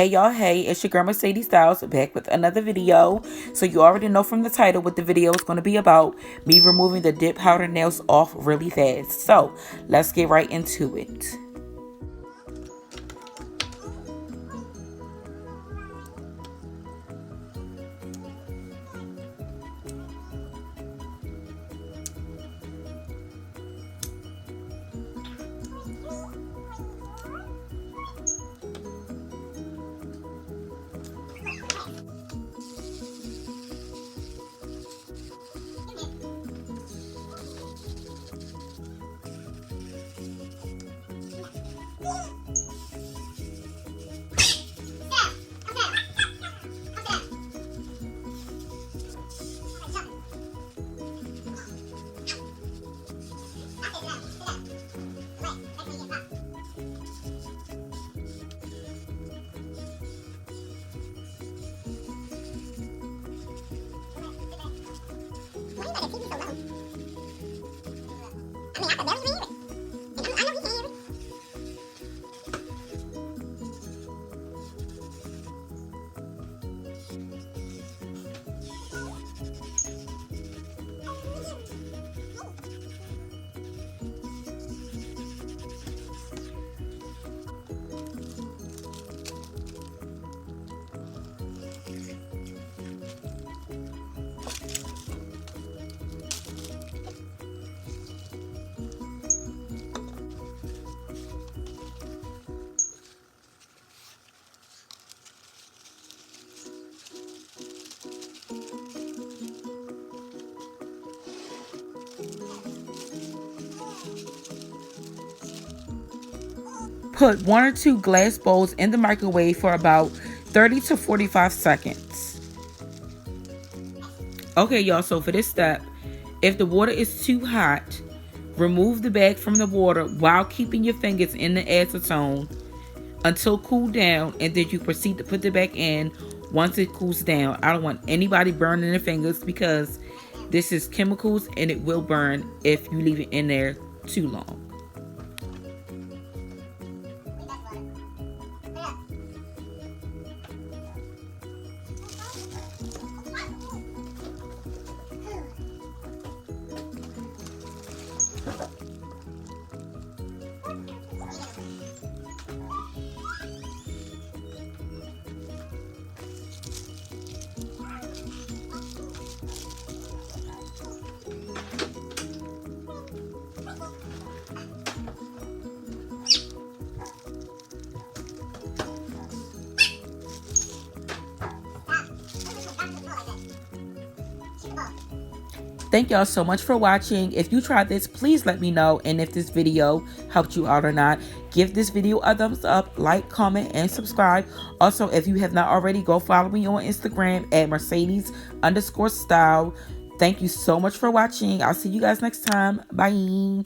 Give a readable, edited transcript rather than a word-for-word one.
Hey y'all, hey, it's your girl Mercedes Styles back with another video. So you already know from the title what the video is going to be about, me removing the dip powder nails off really fast. So let's get right into it. Put 1 or 2 glass bowls in the microwave for about 30 to 45 seconds. Okay, y'all, so for this step, if the water is too hot, remove the bag from the water while keeping your fingers in the acetone until cooled down, and then you proceed to put the bag in once it cools down. I don't want anybody burning their fingers because this is chemicals and it will burn if you leave it in there too long. Thank y'all so much for watching. If you tried this, please let me know. And if this video helped you out or not, give this video a thumbs up, like, comment, and subscribe. Also, if you have not already, go follow me on Instagram at Mercedes_style. Thank you so much for watching. I'll see you guys next time. Bye.